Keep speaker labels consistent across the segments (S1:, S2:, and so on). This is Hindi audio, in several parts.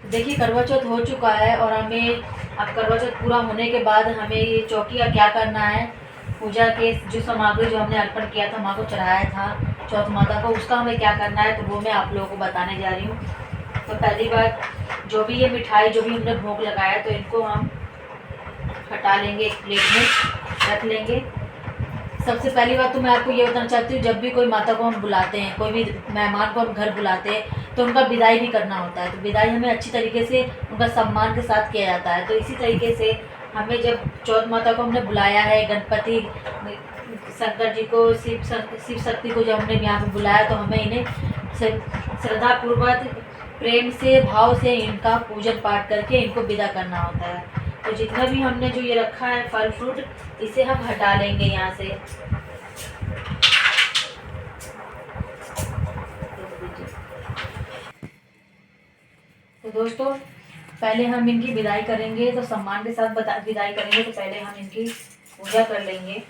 S1: देखिए करवा चौथ हो चुका है और हमें अब करवा चौथ पूरा होने के बाद हमें ये चौकी का क्या करना है, पूजा के जो सामग्री जो हमने अर्पण किया था, माँ को चढ़ाया था चौथ माता को, उसका हमें क्या करना है, तो वो मैं आप लोगों को बताने जा रही हूँ। तो पहली बात, जो भी ये मिठाई जो भी हमने भोग लगाया तो इनको हम हटा लेंगे, एक प्लेट में रख लेंगे। सबसे पहली बात तो मैं आपको ये बताना चाहती हूँ, जब भी कोई माता को हम बुलाते हैं, कोई भी मेहमान को हम घर बुलाते हैं, तो उनका विदाई भी करना होता है। तो विदाई हमें अच्छी तरीके से उनका सम्मान के साथ किया जाता है। तो इसी तरीके से हमें जब चौथ माता को हमने बुलाया है, गणपति शंकर जी को, शिव शक्ति को जब हमने यहाँ पर बुलाया, तो हमें इन्हें श्रद्धापूर्वक प्रेम से भाव से इनका पूजन पाठ करके इनको विदा करना होता है। तो जितना भी हमने जो ये रखा है फल फ्रूट, इसे हम हटा लेंगे यहाँ से। तो दोस्तों पहले हम इनकी विदाई करेंगे, तो सम्मान के साथ विदाई करेंगे। तो पहले हम इनकी पूजा कर लेंगे।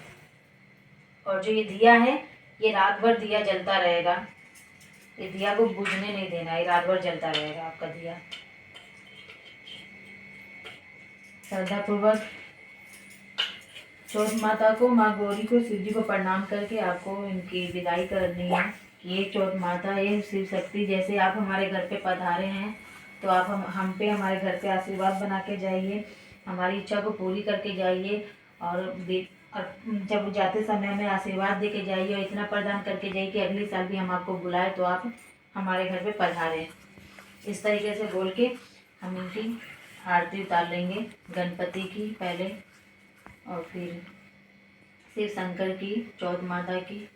S1: और जो ये दिया है, ये रात भर दिया जलता रहेगा। ये दिया को बुझने नहीं देना है, रात भर जलता रहेगा आपका दिया। श्रद्धापूर्वक चौथ माता को, माँ गौरी को, शिव जी को प्रणाम करके आपको इनकी विदाई करनी है। ये चौथ माता, ये शिव शक्ति, जैसे आप हमारे घर पे पधारे हैं, तो आप हम पे हमारे घर पे आशीर्वाद बना के जाइए, हमारी इच्छा को पूरी करके जाइए। और जब जाते समय में आशीर्वाद दे के जाइए और इतना प्रदान करके जाइए कि अगले साल भी हम आपको बुलाए तो आप हमारे घर पे पधारें। इस तरीके से बोल के हम इनकी आरती उतार लेंगे, गणपति की पहले, और फिर शिव शंकर की, चौथ माता की।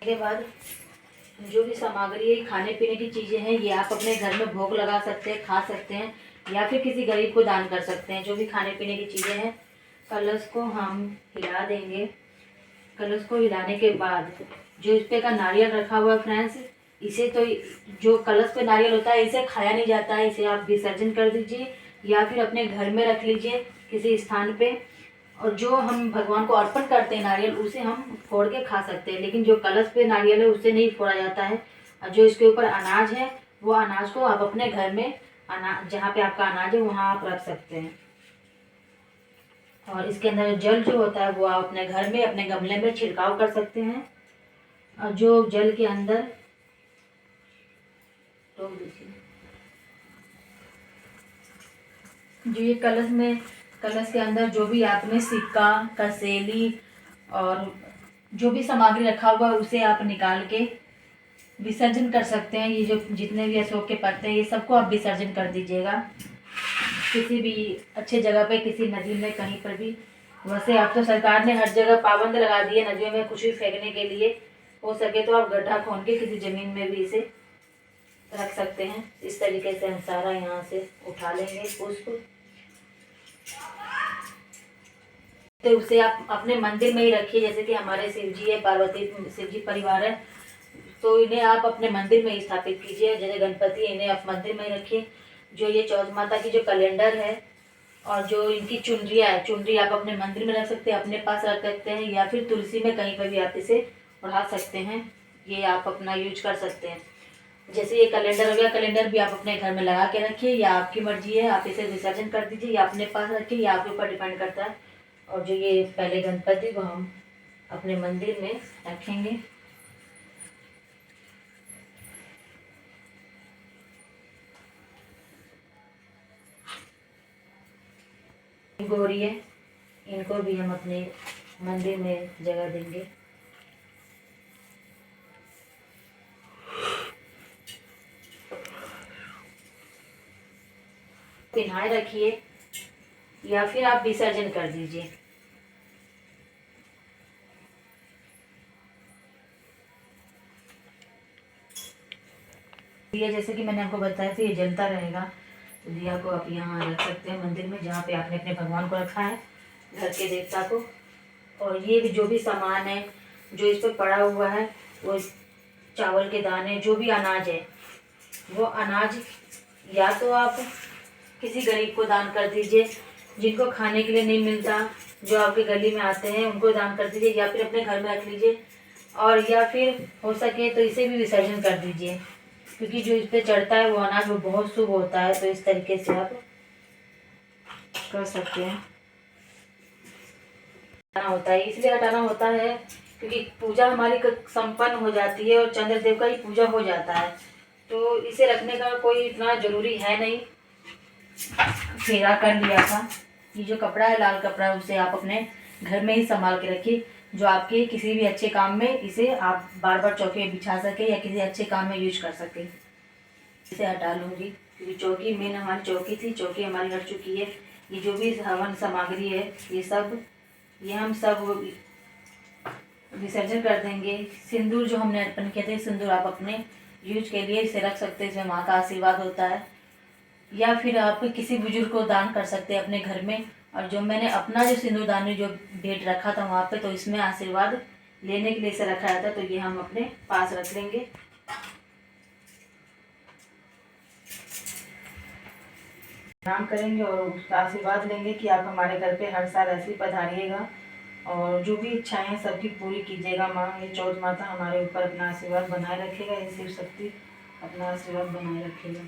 S1: के बाद जो भी सामग्री है, खाने पीने की चीज़ें हैं, ये आप अपने घर में भोग लगा सकते हैं, खा सकते हैं, या फिर किसी गरीब को दान कर सकते हैं। जो भी खाने पीने की चीज़ें हैं, कलश को हम हिला देंगे। कलश को हिलाने के बाद जो इस पे का नारियल रखा हुआ है फ्रेंड्स, इसे तो जो कलश पे नारियल होता है, इसे खाया नहीं जाता है, इसे आप विसर्जन कर दीजिए या फिर अपने घर में रख लीजिए किसी स्थान पे। और जो हम भगवान को अर्पण करते हैं नारियल, उसे हम फोड़ के खा सकते हैं, लेकिन जो कलश पे नारियल है उसे नहीं फोड़ा जाता है। और जो इसके ऊपर अनाज है, वो अनाज को आप अपने घर में, अनाज जहाँ पे आपका अनाज है वहाँ आप रख सकते हैं। और इसके अंदर जल जो होता है वो आप अपने घर में अपने गमले में छिड़काव कर सकते हैं। और जो जल के अंदर रोक दीजिए, जो ये कलश के अंदर जो भी आपने सिक्का, कसेली और जो भी सामग्री रखा हुआ है, उसे आप निकाल के विसर्जन कर सकते हैं। ये जो जितने भी अशोक के पत्ते हैं, ये सबको आप विसर्जन कर दीजिएगा किसी भी अच्छे जगह पे, किसी नदी में, कहीं पर भी। वैसे अब तो सरकार ने हर जगह पाबंद लगा दी है नदियों में कुछ भी फेंकने के लिए। हो सके तो आप गड्ढा खोन के किसी ज़मीन में भी इसे रख सकते हैं। इस तरीके से हम सारा यहाँ से उठा लेंगे पुष्प। तो उसे आप अपने मंदिर में ही रखिए, जैसे कि हमारे शिव जी है, पार्वती शिव जी परिवार है, तो इन्हें आप अपने मंदिर में ही स्थापित कीजिए। जैसे गणपति, इन्हें आप मंदिर में ही रखिए। जो ये चौथ माता की जो कैलेंडर है और जो इनकी चुनरिया है, चुनरी आप अपने मंदिर में रख सकते हैं, अपने पास रख सकते हैं, या फिर तुलसी में कहीं पर भी आप इसे बढ़ा सकते हैं। ये आप अपना यूज कर सकते हैं। जैसे ये कैलेंडर हो गया, कैलेंडर भी आप अपने घर में लगा के रखिए, या आपकी मर्जी है, आप इसे विसर्जन कर दीजिए या अपने पास रखिए, या आपके ऊपर डिपेंड करता है। और जो ये पहले गणपति को हम अपने मंदिर में रखेंगे। गौरी है, इनको भी हम अपने मंदिर में जगह देंगे। पिन्हाए रखिए या फिर आप विसर्जन कर दीजिए। दिया जैसे कि मैंने आपको बताया था, ये जलता रहेगा। तो दिया को आप यहाँ रख सकते हैं मंदिर में, जहाँ पे आपने अपने भगवान को रखा है, घर के देवता को। और ये भी जो भी सामान है जो इस पर पड़ा हुआ है, वो चावल के दाने, जो भी अनाज है, वो अनाज या तो आप किसी गरीब को दान कर दीजिए जिनको खाने के लिए नहीं मिलता, जो आपके गली में आते हैं उनको दान कर दीजिए, या फिर अपने घर में रख लीजिए, और या फिर हो सके तो इसे भी विसर्जन कर दीजिए, क्योंकि जो इस पे चढ़ता है वो अनाज वो बहुत शुभ होता है। तो इस तरीके से आप कर सकते हैं। हटाना होता है, इसलिए हटाना होता है क्योंकि पूजा हमारी संपन्न हो जाती है और चंद्रदेव का ही पूजा हो जाता है, तो इसे रखने का कोई इतना ज़रूरी है नहीं। फेरा कर लिया था। ये जो कपड़ा है लाल कपड़ा, उसे आप अपने घर में ही संभाल के रखिए, जो आपके किसी भी अच्छे काम में इसे आप बार बार चौकी में बिछा सके या किसी अच्छे काम में यूज कर सके। इसे हटा लूँगी क्योंकि चौकी मेन हमारी चौकी थी, चौकी हमारी हट चुकी है। ये जो भी हवन सामग्री है ये हम सब विसर्जन कर देंगे। सिंदूर जो हमने अर्पण किया था, सिंदूर आप अपने यूज के लिए इसे रख सकते हैं, इसमें माँ का आशीर्वाद होता है, या फिर आप किसी बुजुर्ग को दान कर सकते हैं अपने घर में। और जो मैंने अपना जो सिंदूरदानी जो भेंट रखा था वहाँ पे, तो इसमें आशीर्वाद लेने के लिए इसे रखा था, तो ये हम अपने पास रख लेंगे। प्रणाम करेंगे और उसका आशीर्वाद लेंगे कि आप हमारे घर पे हर साल ऐसे ही पधारिएगा और जो भी इच्छाएं हैं सबकी पूरी कीजिएगा। माँ ये चौथ माता हमारे ऊपर अपना आशीर्वाद बनाए रखेगा, ये शिव शक्ति अपना आशीर्वाद बनाए रखेगा।